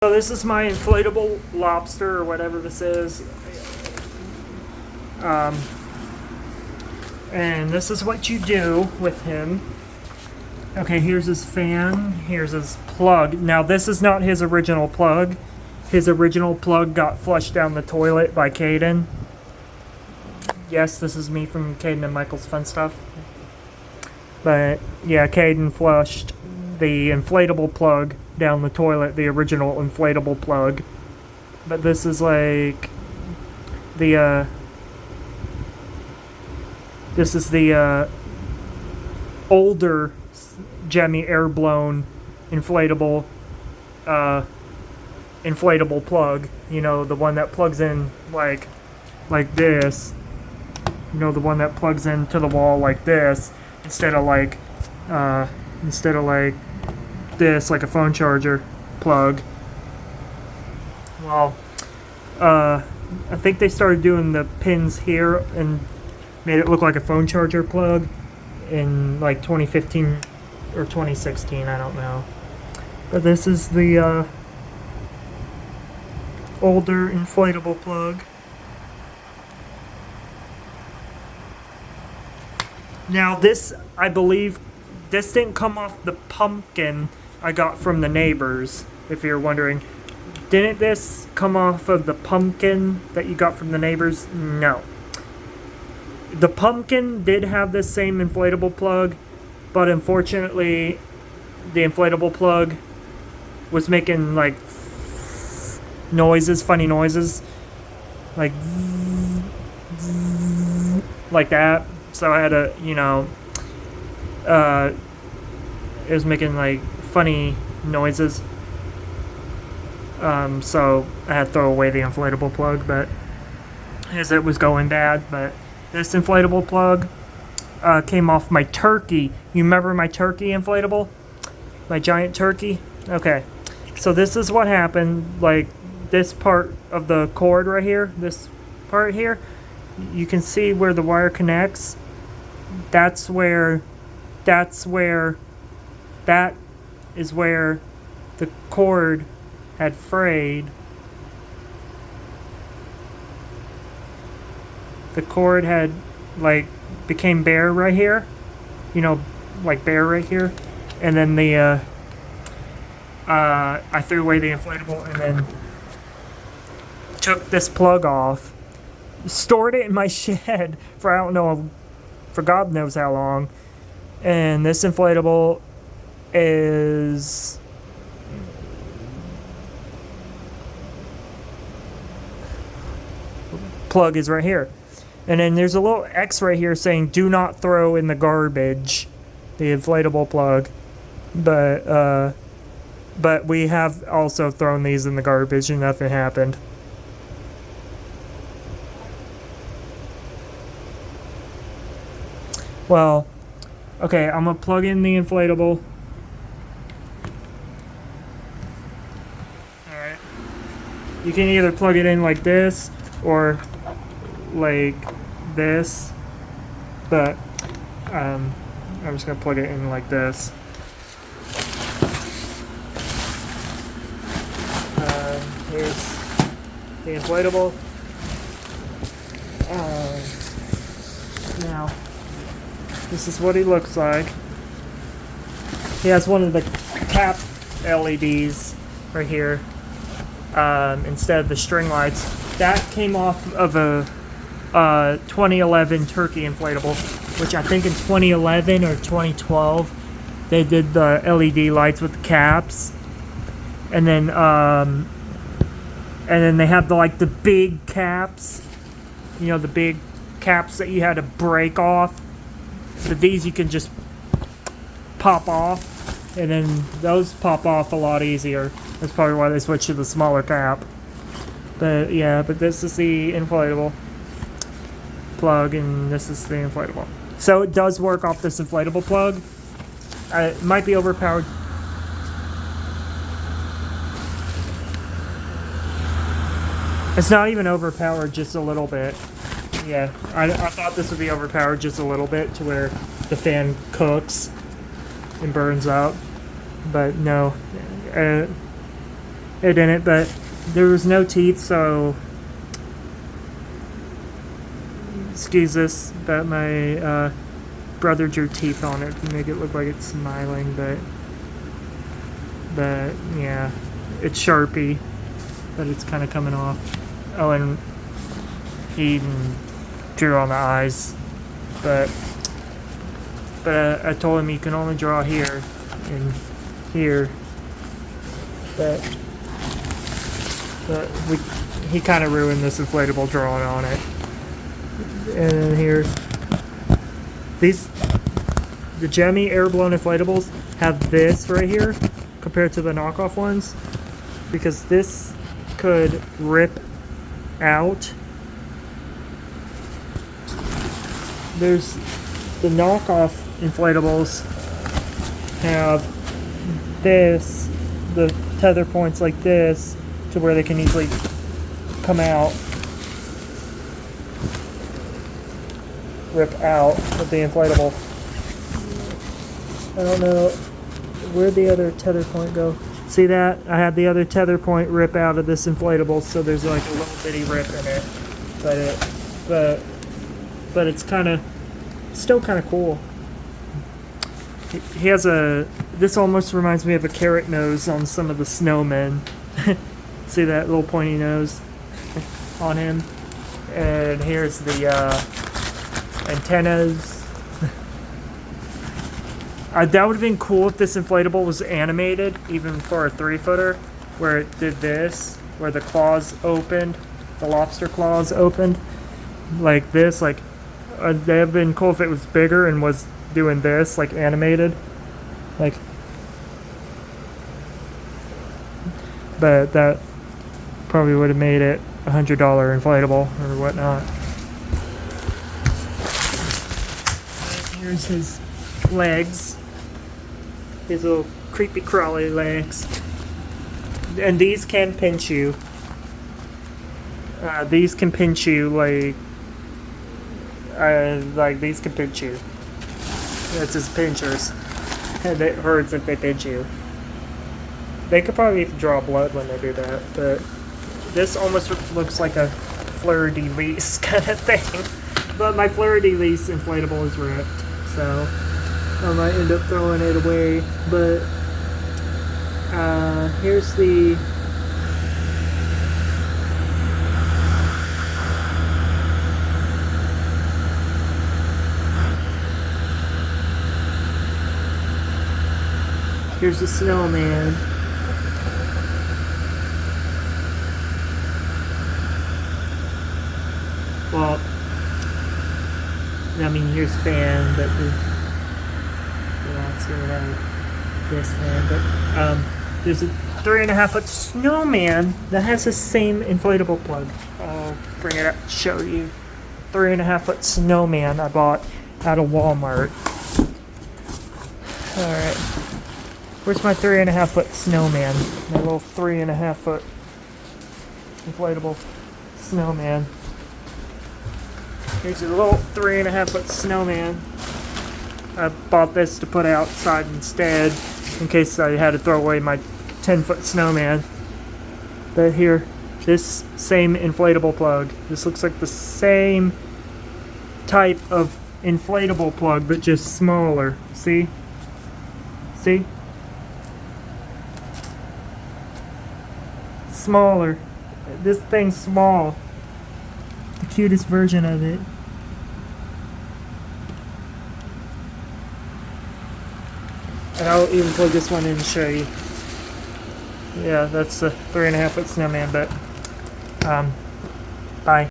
So this is my inflatable lobster or whatever this is. And this is what you do with him. Okay, here's his fan. Here's his plug. Now this is not his original plug. His original plug got flushed down the toilet by Caden. Yes, this is me from Caden and Michael's Fun Stuff. But yeah, Caden flushed the inflatable plug down the toilet, the original inflatable plug. But this is like the this is the older Gemmy air-blown inflatable inflatable plug. You know, the one that plugs in like this. You know, the one that plugs into the wall like this instead of like this, like a phone charger plug. Well, I think they started doing the pins here and made it look like a phone charger plug in like 2015 or 2016, I don't know. But this is the older inflatable plug. Now this, I believe, this didn't come off the pumpkin I got from the neighbors, if you're wondering. Didn't this come off of the pumpkin that you got from the neighbors? No. The pumpkin did have this same inflatable plug, but unfortunately, the inflatable plug was making like noises, funny noises, like that. So I had to, you know, it was making like funny noises. So I had to throw away the inflatable plug, but as it was going bad. But this inflatable plug came off my turkey. You remember my turkey inflatable? My giant turkey? Okay. So this is what happened. Like this part of the cord right here, this part here, you can see where the wire connects. That is where the cord had frayed. The cord had like became bare right here, you know, like bare right here, and then the I threw away the inflatable and then took this plug off, stored it in my shed for I don't know, for God knows how long. And this inflatable is plug is right here. And then there's a little X right here saying do not throw in the garbage, the inflatable plug. But we have also thrown these in the garbage and nothing happened. Well, okay, I'm gonna plug in the inflatable. Alright. You can either plug it in like this or like this, but I'm just gonna plug it in like this. Here's the inflatable. Now, this is what he looks like. He has one of the cap LEDs right here instead of the string lights. That came off of a 2011 turkey inflatable, which I think in 2011 or 2012 they did the LED lights with the caps, and then they have the big caps, you know, the big caps that you had to break off. But these you can just pop off, and then those pop off a lot easier. That's probably why they switched to the smaller cap. But yeah, but this is the inflatable plug, and this is the inflatable. So it does work off this inflatable plug. It might be overpowered. It's not even overpowered, just a little bit. Yeah, I thought this would be overpowered just a little bit to where the fan cooks and burns up, but no. It didn't, but there was no teeth, so excuse this, but my brother drew teeth on it to make it look like it's smiling, but yeah, it's Sharpie, but it's kind of coming off. Oh, and he even drew on the eyes, but I told him he can only draw here and here, but he kind of ruined this inflatable drawing on it. And then here, the Gemmy air blown inflatables have this right here compared to the knockoff ones, because this could rip out. There's the knockoff inflatables have this, the tether points like this, to where they can easily come out, rip out of the inflatable. I don't know where'd the other tether point go. See that? I had the other tether point rip out of this inflatable, so there's like a little bitty rip in it. But it's kind of still kind of cool. He has this almost reminds me of a carrot nose on some of the snowmen. See that little pointy nose on him? And here's the antennas. That would have been cool if this inflatable was animated, even for a 3-footer, where it did this, where the claws opened, the lobster claws opened, like this. Like, that'd have been cool if it was bigger and was doing this, like animated, like. But that probably would have made it $100 inflatable or whatnot. Here's his legs, his little creepy crawly legs, and these can pinch you. These can pinch you like these can pinch you. That's his pinchers, and it hurts if they pinch you. They could probably even draw blood when they do that, but this almost looks like a fleur-de-lis kind of thing. But my fleur-de-lis inflatable is ripped, so I might end up throwing it away. But here's the snowman. Well, I mean, here's fan, but that's this fan. But there's a 3.5-foot snowman that has the same inflatable plug. I'll bring it up and show you. 3.5-foot snowman I bought out of Walmart. All right, where's my 3.5-foot snowman? My little 3.5-foot inflatable snowman. Here's a little 3.5-foot snowman. I bought this to put outside instead, in case I had to throw away my 10-foot snowman. But here, this same inflatable plug. This looks like the same type of inflatable plug, but just smaller. See? See? Smaller. This thing's small. The cutest version of it. And I'll even plug this one in and show you. Yeah, that's the 3.5-foot snowman, but